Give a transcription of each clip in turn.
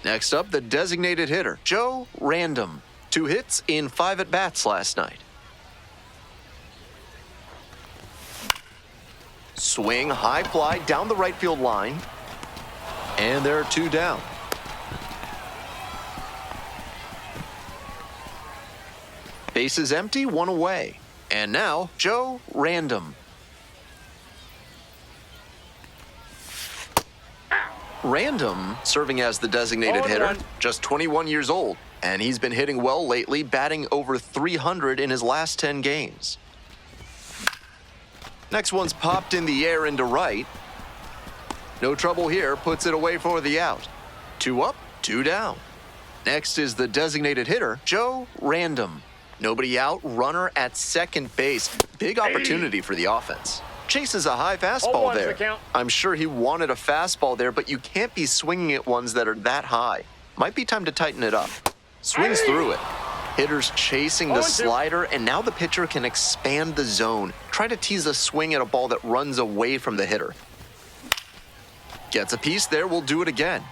Next up, the designated hitter, Joe Random. 2 hits in 5 at-bats last night. Swing, high fly down the right field line. And there are 2 down. Bases empty, 1 away. And now, Joe Random. Random, serving as the designated hitter, just 21 years old, and he's been hitting well lately, batting over 300 in his last 10 games. Next one's popped in the air into right. No trouble here, puts it away for the out. 2 up, 2 down. Next is the designated hitter, Joe Random. Nobody out, runner at second base. Big opportunity for the offense. Chases a high fastball there. I'm sure he wanted a fastball there, but you can't be swinging at ones that are that high. Might be time to tighten it up. Swings through it. Hitters chasing the slider, and now the pitcher can expand the zone. Try to tease a swing at a ball that runs away from the hitter. Gets a piece there, we'll do it again.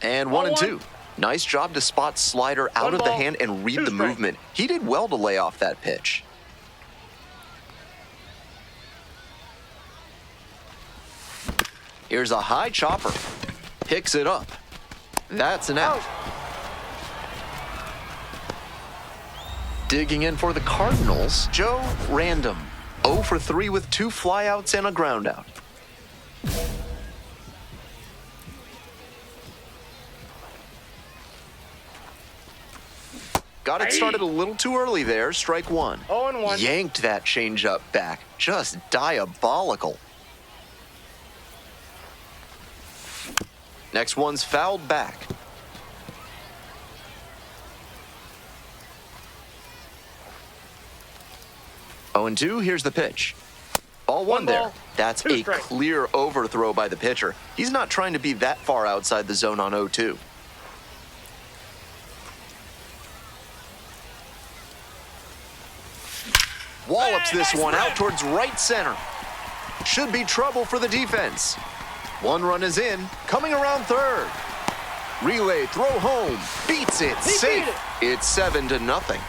And 1 and 2. Nice job to spot slider out of the hand and read the movement. He did well to lay off that pitch. Here's a high chopper. Picks it up. That's an out. Digging in for the Cardinals, Joe Random. 0 for 3 with 2 flyouts and a groundout. Got it started a little too early there, strike 1. 0-1. Yanked that changeup back, just diabolical. Next one's fouled back. Oh, and 2, here's the pitch. Ball 1 there. That's a clear overthrow by the pitcher. He's not trying to be that far outside the zone on 0-2. Wallops this one out towards right center. Should be trouble for the defense. 1 run is in, coming around third. Relay, throw home, beats it, safe. It's 7-0.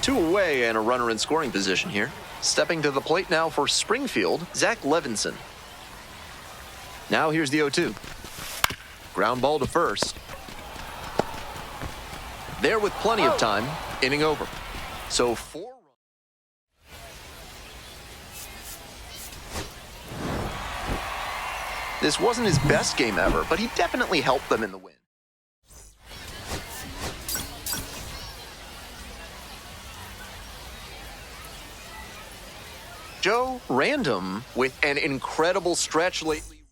2 away and a runner in scoring position here. Stepping to the plate now for Springfield, Zach Levinson. Now here's the 0-2. Ground ball to first. There with plenty of time, inning over. So 4 runs. This wasn't his best game ever, but he definitely helped them in the win. Joe Random with an incredible stretch lately.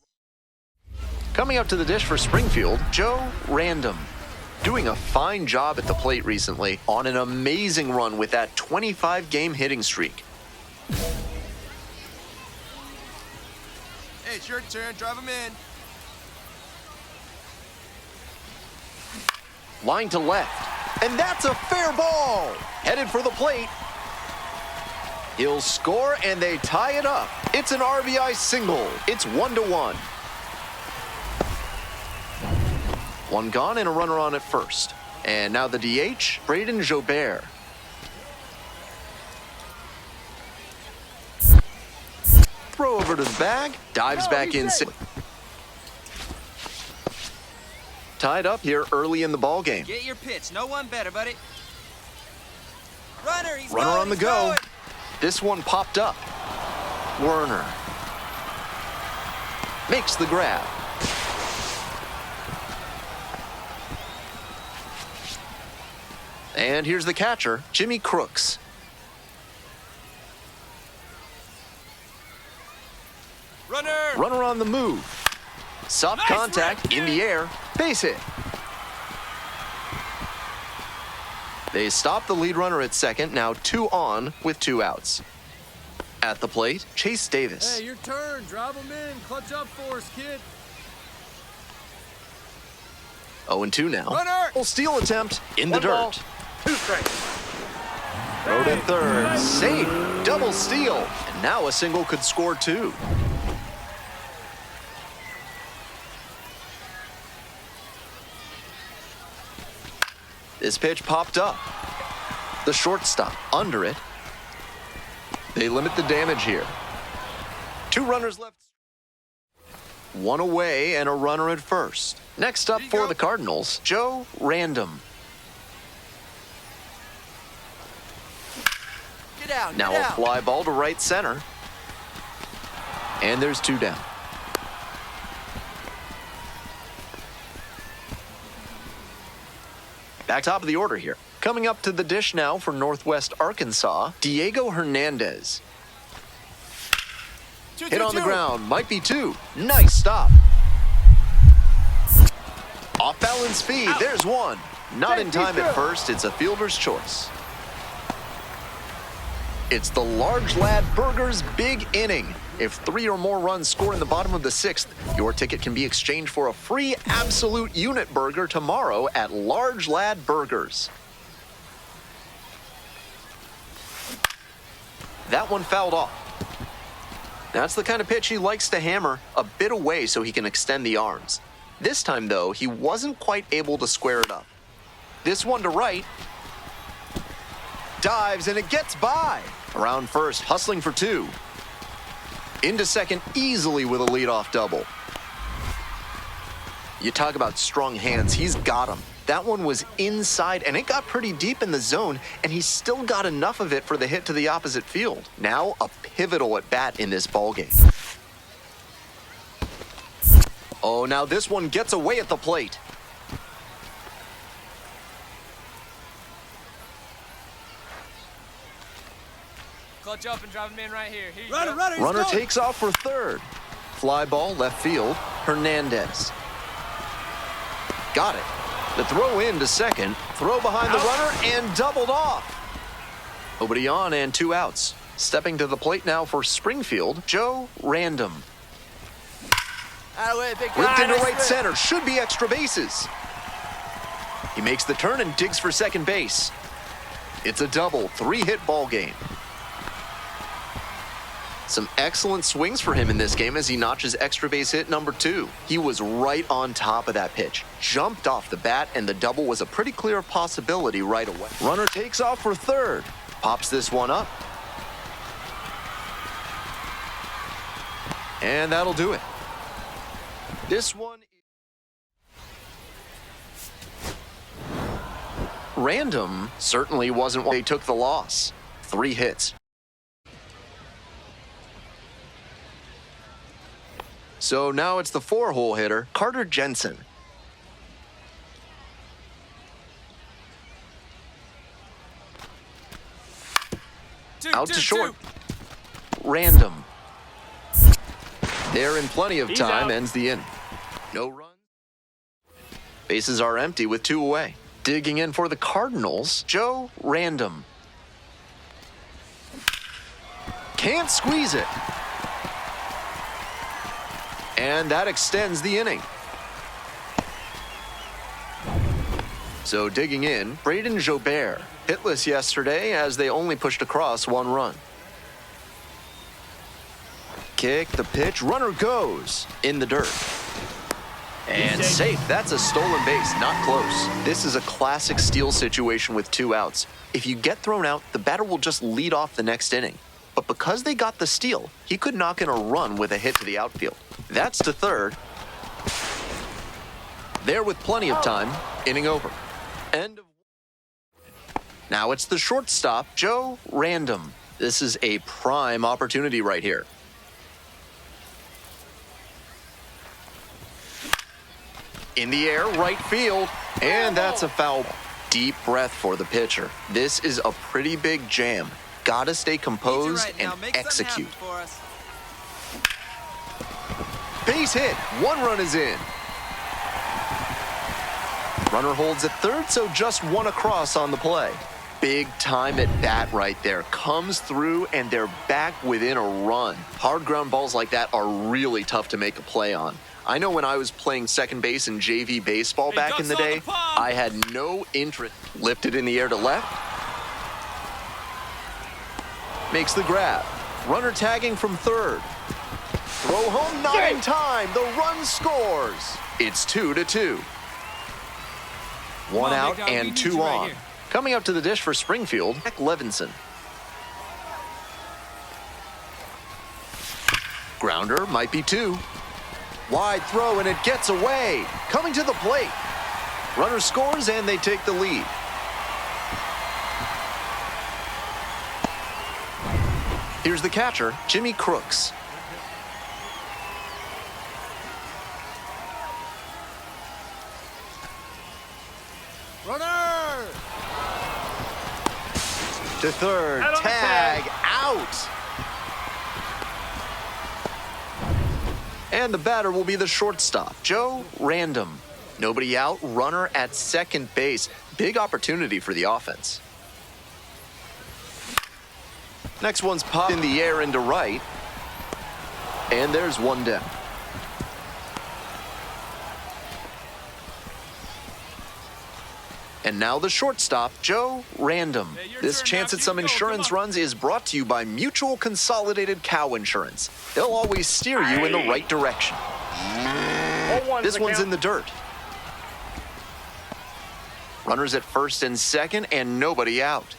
Coming up to the dish for Springfield, Joe Random. Doing a fine job at the plate recently on an amazing run with that 25-game hitting streak. Hey, it's your turn. Drive him in. Line to left. And that's a fair ball. Headed for the plate. He'll score, and they tie it up. It's an RBI single. It's 1-1. 1 gone and a runner on at first. And now the DH, Braden Jobert. Throw over to the bag, dives back in. Tied up here early in the ball game. Get your pitch. No one better, buddy. Runner, he's Runner going, on the he's go. going. This one popped up. Werner makes the grab. And here's the catcher, Jimmy Crooks. Runner on the move. Soft contact in the air. Base hit. They stop the lead runner at second. Now 2 on with 2 outs. At the plate, Chase Davis. Hey, your turn. Drive them in. Clutch up for us, kid. 0-2 now. Runner! Full steal attempt in the dirt. 2 strikes. Throw to third. Safe. Double steal. And now a single could score two. This pitch popped up. The shortstop under it. They limit the damage here. Two runners left. One away and a runner at first. Next up for the Cardinals, Joe Random. Get out. Now a fly ball to right center. And there's two down. Back top of the order here. Coming up to the dish now for Northwest Arkansas, Diego Hernandez. Hit on the ground, might be two. Nice stop. Off balance speed, there's one. Not in time at first, it's a fielder's choice. It's the Large Lad Burgers big inning. If 3 or more runs score in the bottom of the 6th, your ticket can be exchanged for a free absolute unit burger tomorrow at Large Lad Burgers. That one fouled off. That's the kind of pitch he likes to hammer a bit away so he can extend the arms. This time, though, he wasn't quite able to square it up. This one to right. Dives, and it gets by. Around first, hustling for two. Into second easily with a leadoff double. You talk about strong hands, he's got them. That one was inside, and it got pretty deep in the zone, and he still got enough of it for the hit to the opposite field. Now a pivotal at bat in this ballgame. Oh, now this one gets away at the plate. Clutch up and drive him in right here. Runner takes off for third. Fly ball left field. Hernandez. Got it. The throw in to second. Throw behind the runner and doubled off. Nobody on and two outs. Stepping to the plate now for Springfield, Joe Random. Whipped into right center. Should be extra bases. He makes the turn and digs for second base. It's a double, 3-hit ball game. Some excellent swings for him in this game as he notches extra base hit number 2. He was right on top of that pitch. Jumped off the bat, and the double was a pretty clear possibility right away. Runner takes off for third. Pops this one up. And that'll do it. This one... Random certainly wasn't why they took the loss. 3 hits. So now it's the 4-hole hitter, Carter Jensen. Out to short. Random. There in plenty of time, ends the inning. No run. Bases are empty with 2 away. Digging in for the Cardinals, Joe Random. Can't squeeze it. And that extends the inning. So digging in, Braden Jobert. Hitless yesterday as they only pushed across 1 run. Kick, the pitch, runner goes in the dirt. And safe, that's a stolen base, not close. This is a classic steal situation with 2 outs. If you get thrown out, the batter will just lead off the next inning. But because they got the steal, he could knock in a run with a hit to the outfield. That's to third. There with plenty of time, inning over. End of... Now it's the shortstop, Joe Random. This is a prime opportunity right here. In the air, right field, and that's a foul. Deep breath for the pitcher. This is a pretty big jam. Gotta stay composed and execute. Base hit. 1 run is in. Runner holds at third, so just 1 across on the play. Big time at bat right there. Comes through, and they're back within a run. Hard ground balls like that are really tough to make a play on. I know when I was playing second base in JV baseball back in the day, I had no interest. Lifted in the air to left. Makes the grab. Runner tagging from third. Throw home, not in time. The run scores. It's 2-2. One out and two on. Coming up to the dish for Springfield, Levinson. Grounder might be two. Wide throw and it gets away. Coming to the plate. Runner scores and they take the lead. Here's the catcher, Jimmy Crooks. Runner! To third, tag, out. And the batter will be the shortstop, Joe Random. Nobody out, runner at second base. Big opportunity for the offense. Next one's popped in the air into right. And there's one down. And now the shortstop, Joe Random. This chance at some insurance runs is brought to you by Mutual Consolidated Cow Insurance. They'll always steer you in the right direction. This one's in the dirt. Runners at first and second and nobody out.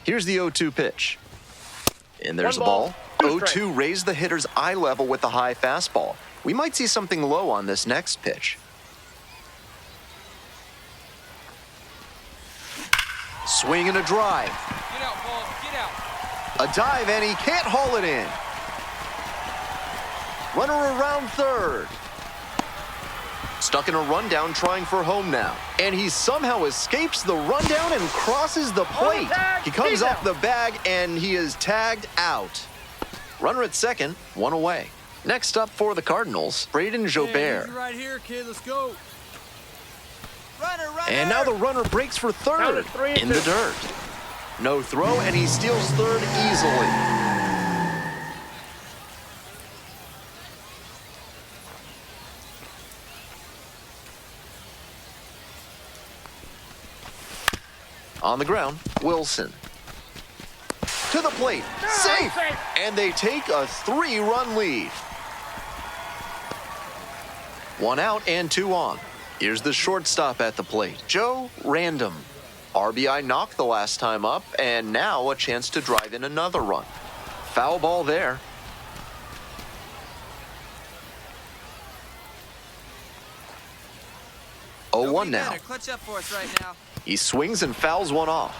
Here's the 0-2 pitch. And there's the ball. 0-2 raised the hitter's eye level with the high fastball. We might see something low on this next pitch. Swing and a drive. Get out, ball. Get out. A dive and he can't haul it in. Runner around third. Stuck in a rundown trying for home now. And he somehow escapes the rundown and crosses the plate. He comes off the bag and he is tagged out. Runner at second, one away. Next up for the Cardinals, Braden Jobert. Hey, right here, kid. Let's go. Runner. And now the runner breaks for third in the dirt. No throw and he steals third easily. On the ground, Wilson. To the plate, safe! And they take a 3-run lead. One out and two on. Here's the shortstop at the plate, Joe Random. RBI knocked the last time up, and now a chance to drive in another run. Foul ball there. Oh, 1 now. Clutch up for us right now. He swings and fouls one off.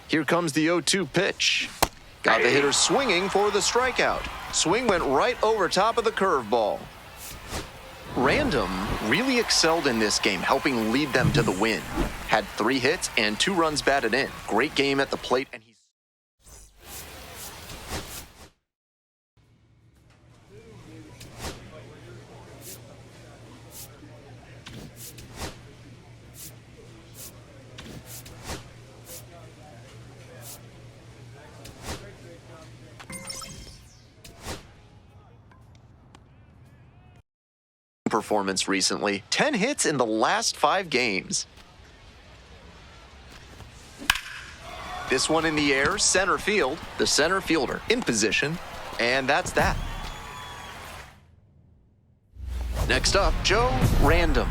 Here comes the 0-2 pitch. Got the hitter swinging for the strikeout. Swing went right over top of the curveball. Random really excelled in this game, helping lead them to the win. Had 3 hits and 2 runs batted in. Great game at the plate, and he's performance recently. 10 hits in the last 5 games. This one in the air, center field. The center fielder in position, and that's that. Next up, Joe Random.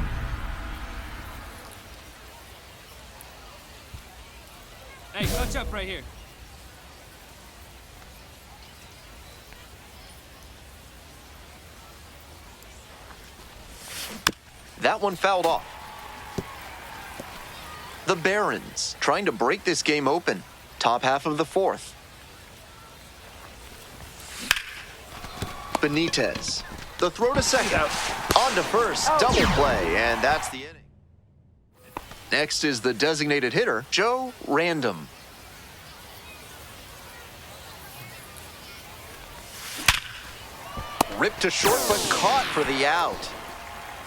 Hey, clutch up right here. That one fouled off. The Barons trying to break this game open. Top half of the 4th. Benitez. The throw to second. On to first. Double play, and that's the inning. Next is the designated hitter, Joe Random. Ripped to short, but caught for the out.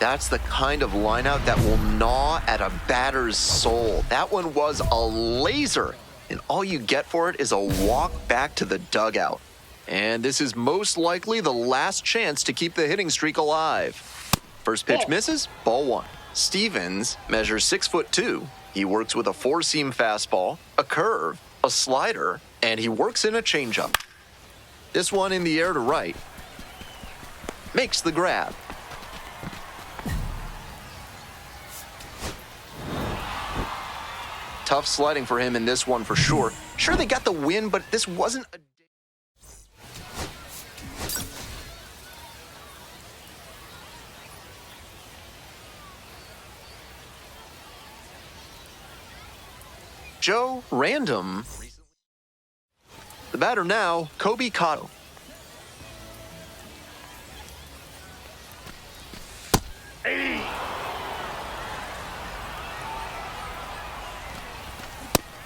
That's the kind of lineout that will gnaw at a batter's soul. That one was a laser, and all you get for it is a walk back to the dugout. And this is most likely the last chance to keep the hitting streak alive. First pitch misses, ball one. Stevens measures 6'2". He works with a four-seam fastball, a curve, a slider, and he works in a changeup. This one in the air to right. Makes the grab. Tough sliding for him in this one for sure. Sure, they got the win, but this wasn't a... Joe Random. The batter now, Kobe Cotto.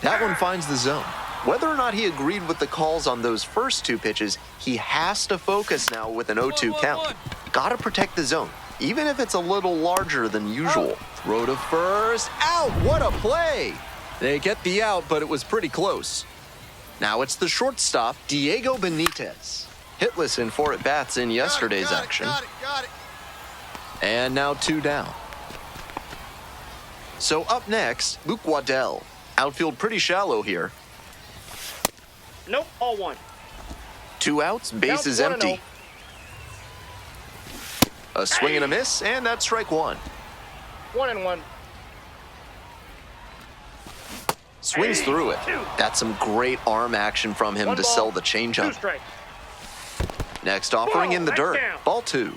That one finds the zone. Whether or not he agreed with the calls on those first two pitches, he has to focus now with an 0-2 count. Gotta protect the zone, even if it's a little larger than usual. Throw to first, out, what a play! They get the out, but it was pretty close. Now it's the shortstop, Diego Benitez. Hitless in 4 at-bats in yesterday's action. Got it. And now 2 down. So up next, Luke Waddell. Outfield pretty shallow here. Nope, all one. 2 outs, base is empty. A swing and a miss, and that's strike 1. 1-1. Swings through it. That's some great arm action from him to sell the 2 changeup. strikes. Next offering in the dirt. down. Ball 2.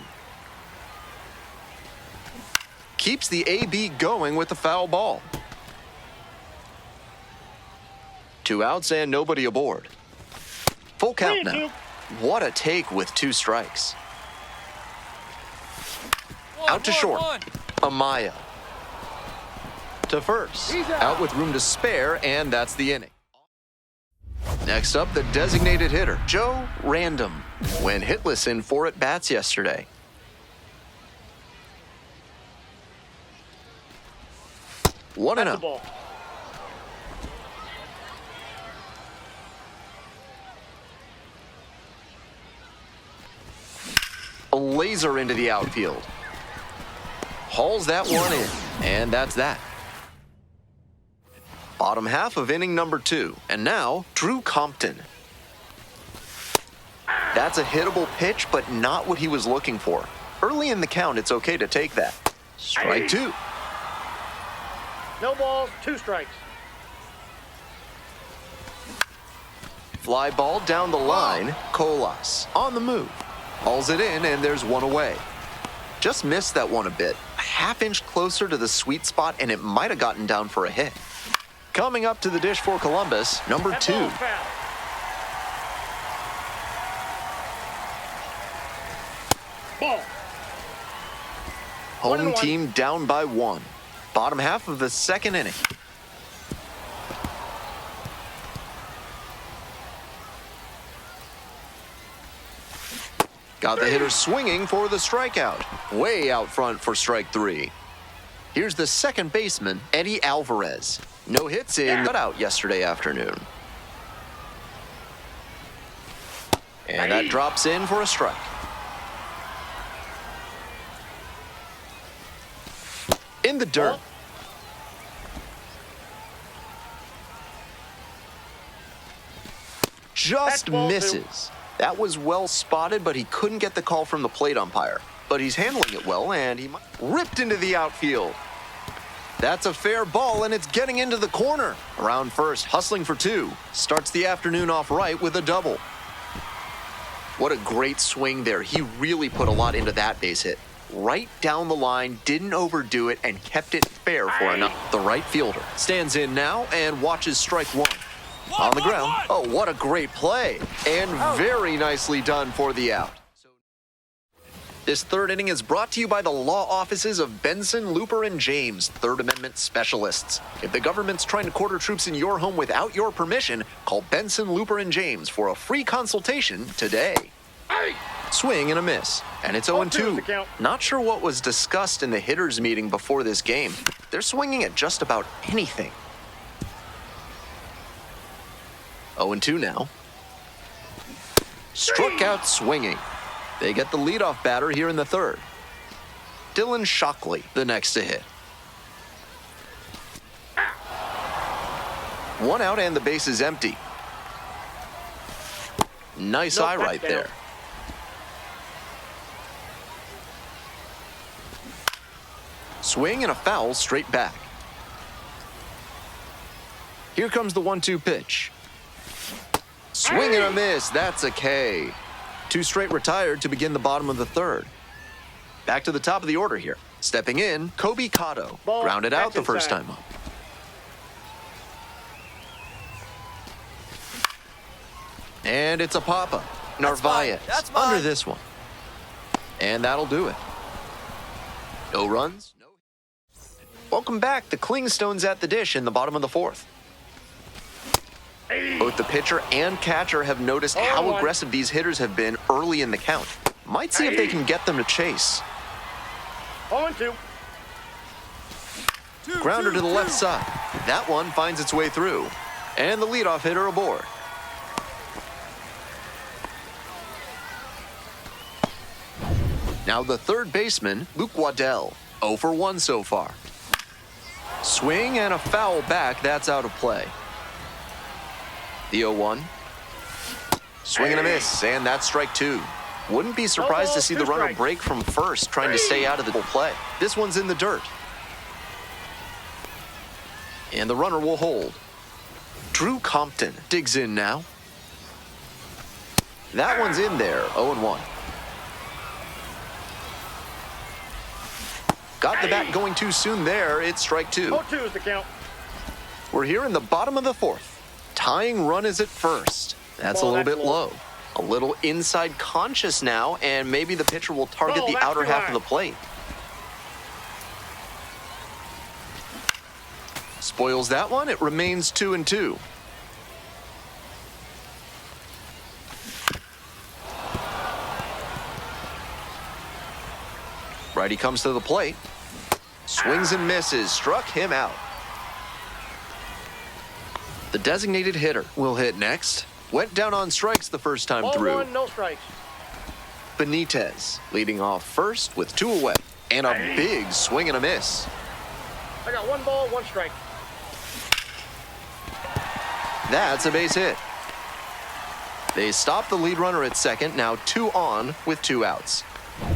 Keeps the AB going with the foul ball. 2 outs and nobody aboard. Full count now. What a take with 2 strikes. Out to short. Amaya. To first. Out with room to spare, and that's the inning. Next up, the designated hitter, Joe Random, went hitless in 4 at-bats yesterday. One and That's the out. ball. A laser into the outfield. Hauls that one in, and that's that. Bottom half of inning number 2, and now Drew Compton. That's a hittable pitch, but not what he was looking for. Early in the count, it's okay to take that. Strike 2. No balls, 2 strikes. Fly ball down the line, Colas on the move. Hauls it in, and there's 1 away. Just missed that one a bit. A half-inch closer to the sweet spot, and it might have gotten down for a hit. Coming up to the dish for Columbus, number 2. That ball's foul. Ball. Home 1-1. team down by 1. Bottom half of the second inning. Got the hitter swinging for the strikeout. Way out front for strike 3. Here's the second baseman, Eddie Alvarez. No hits in the shutout yesterday afternoon. And that drops in for a strike. In the dirt. Just Ball 2. misses. That was well spotted, but he couldn't get the call from the plate umpire. But he's handling it well, and he ripped into the outfield. That's a fair ball, and it's getting into the corner. Around first, hustling for 2. Starts the afternoon off right with a double. What a great swing there. He really put a lot into that base hit. Right down the line, didn't overdo it, and kept it fair for enough. The right fielder stands in now and watches strike 1. On the ground. Oh, what a great play. And very nicely done for the out. This third inning is brought to you by the law offices of Benson, Looper, and James, Third Amendment specialists. If the government's trying to quarter troops in your home without your permission, call Benson, Looper, and James for a free consultation today. Hey! Swing and a miss. And it's 0-2 is 0-2. the count. Not sure what was discussed in the hitters' meeting before this game. They're swinging at just about anything. 0-2 now. Struck out swinging. They get the leadoff batter here in the third. Dylan Shockley, the next to hit. 1 out and the base is empty. Nice eye right there. Swing and a foul straight back. Here comes the 1-2 pitch. Swing and a miss. That's a K. 2 straight retired to begin the bottom of the third. Back to the top of the order here. Stepping in, Kobe Cotto. Ball, Grounded out the back first inside. time up. And it's a pop-up. Narvaez That's mine. under this one. And that'll do it. No runs. No. Welcome back. The Klingstones at the dish in the bottom of the fourth. Both the pitcher and catcher have noticed how 0-1. aggressive these hitters have been early in the count. Might see if they can get them to chase. 0-2. Grounder to the left side. That one finds its way through. And the leadoff hitter aboard. Now the third baseman, Luke Waddell. 0 for 1 so far. Swing and a foul back. That's out of play. The 0-1. Swing and a miss, and that's strike 2. Wouldn't be surprised to see the runner break from first, trying to stay out of the play. This one's in the dirt. And the runner will hold. Drew Compton digs in now. That one's in there, 0-1. Got the bat going too soon there. It's strike 2. 0-2 is the count. We're here in the bottom of the fourth. Tying run is at first. That's a Ball, little that's bit low. A little inside conscious now, and maybe the pitcher will target Ball, the that's outer too half high. of the plate. Spoils that one. It remains 2-2. Righty comes to the plate. Swings and misses. Struck him out. The designated hitter will hit next. Went down on strikes the first time Ball through. 1, no strikes. Benitez leading off first with 2 away. And a big swing and a miss. I got 1 ball, 1 strike. That's a base hit. They stop the lead runner at second, now 2 on with 2 outs.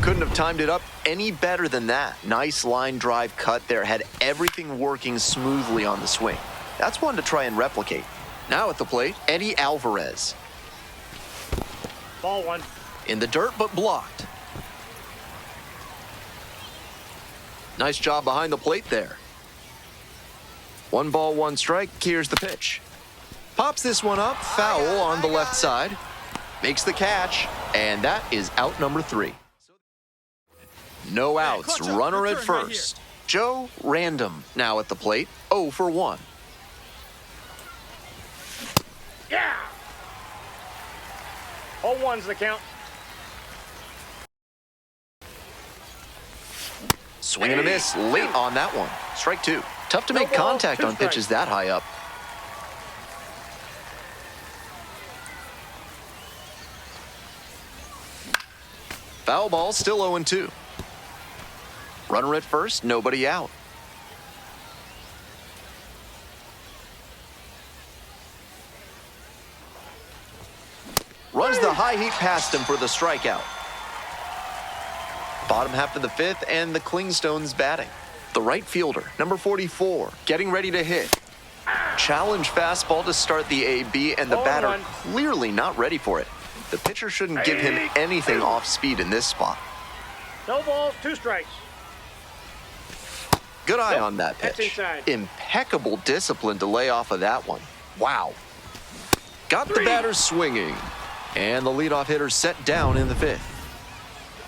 Couldn't have timed it up any better than that. Nice line drive cut there, had everything working smoothly on the swing. That's one to try and replicate. Now at the plate, Eddie Alvarez. Ball 1. In the dirt, but blocked. Nice job behind the plate there. 1 ball, 1 strike. Here's the pitch. Pops this one up, foul on the left side. Makes the catch, and that is out number 3. No outs, clutch up, runner your at turn right first. Joe Random now at the plate, 0 for 1. Yeah! 0-1's the count. Swing and a miss late on that one. Strike 2. Tough to No make ball, contact 2 on pitches that high up. Foul ball, still 0-2. Runner at first, nobody out. Runs the high heat past him for the strikeout. Bottom half of the 5th, and the Klingstones batting. The right fielder, number 44, getting ready to hit. Challenge fastball to start the AB, and the batter clearly not ready for it. The pitcher shouldn't give him anything off speed in this spot. No balls, 2 strikes. Good eye Nope, on that that's pitch. inside. Impeccable discipline to lay off of that one. Wow. Got the batter swinging. And the leadoff hitter set down in the 5th.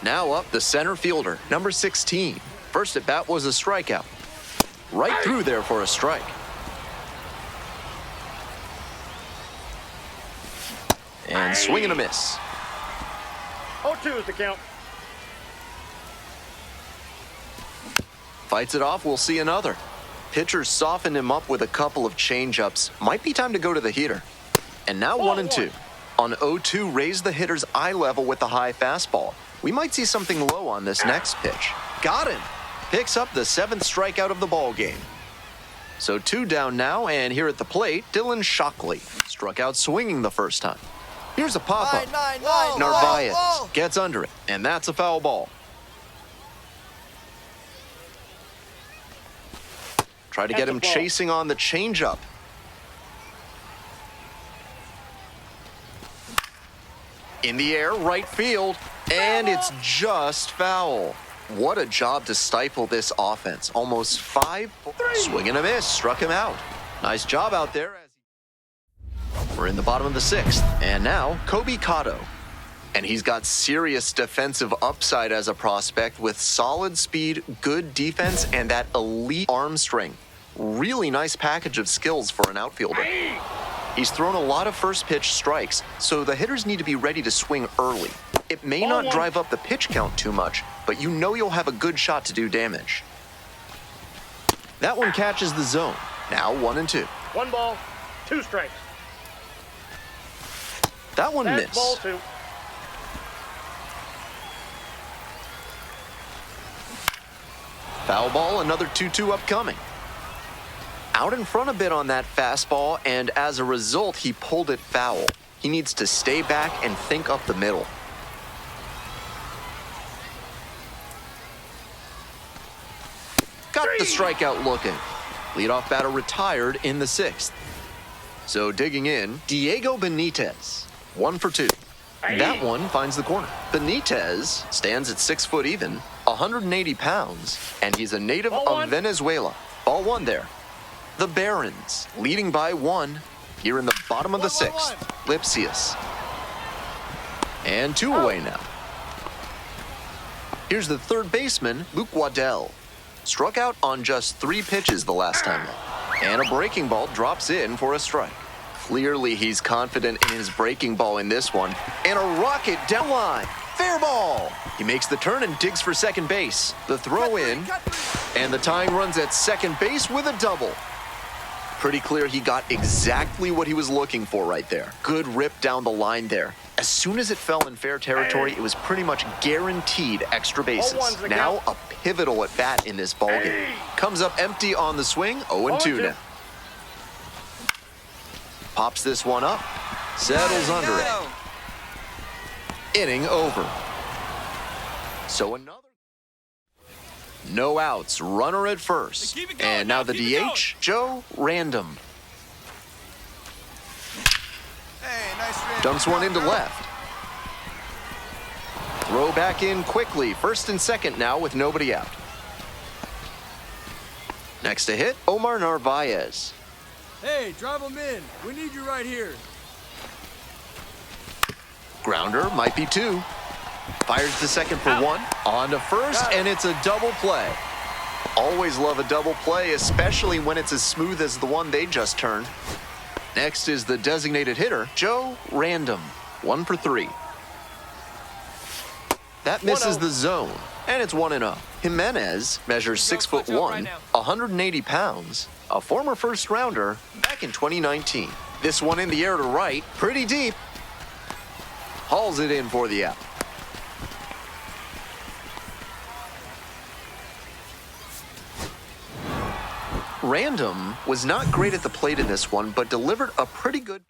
Now up the center fielder, number 16. First at bat was a strikeout. Right through there for a strike. And swing and a miss. 0-2 is the count. Fights it off, we'll see another. Pitchers softened him up with a couple of changeups. Might be time to go to the heater. And now 1-2. On 0-2, raise the hitter's eye level with the high fastball. We might see something low on this next pitch. Got him. Picks up the 7th strikeout of the ball game. So 2 down now, and here at the plate, Dylan Shockley struck out swinging the first time. Here's a pop-up. Narvaez gets under it, and that's a foul ball. Try to get him chasing on the changeup. In the air, right field, and it's just foul. What a job to stifle this offense. Almost 5. Swing and a miss, struck him out. Nice job out there. We're in the bottom of the 6th, and now Kobe Cotto. And he's got serious defensive upside as a prospect with solid speed, good defense, and that elite arm strength. Really nice package of skills for an outfielder. He's thrown a lot of first pitch strikes, so the hitters need to be ready to swing early. It may not drive up the pitch count too much, but you know you'll have a good shot to do damage. That one catches the zone. Now 1-2. 1 ball, 2 strikes. That one That's missed. ball 2. Foul ball, another 2-2 upcoming. Out in front a bit on that fastball, and as a result, he pulled it foul. He needs to stay back and think up the middle. Got the strikeout looking. Leadoff batter retired in the 6th. So digging in, Diego Benitez, 1 for 2. That one finds the corner. Benitez stands at 6 foot even, 180 pounds, and he's a native of Venezuela. Ball 1 there. The Barons leading by 1 here in the bottom of the 6th. Lipsius. And 2 away now. Here's the third baseman, Luke Waddell. Struck out on just 3 pitches the last time up. And a breaking ball drops in for a strike. Clearly he's confident in his breaking ball in this one. And a rocket down line. Fair ball. He makes the turn and digs for second base. The throw in. And the tying runs at second base with a double. Pretty clear he got exactly what he was looking for right there. Good rip down the line there. As soon as it fell in fair territory, it was pretty much guaranteed extra bases. Now a pivotal at bat in this ballgame. Comes up empty on the swing, 0-2 now. Pops this one up, settles under it. Inning over. So another. No outs, runner at first. And now the DH, Joe Random. Dumps one into left. Throw back in quickly. First and second now with nobody out. Next to hit, Omar Narvaez. Hey, drive them in. We need you right here. Grounder might be 2. Fires to second for 1. On to first, and it's a double play. Always love a double play, especially when it's as smooth as the one they just turned. Next is the designated hitter, Joe Random, 1 for 3. That misses the zone, and it's 1-0. Jimenez measures 6'1", 180 pounds, a former first rounder back in 2019. This one in the air to right, pretty deep. Hauls it in for the out. Random was not great at the plate in this one, but delivered a pretty good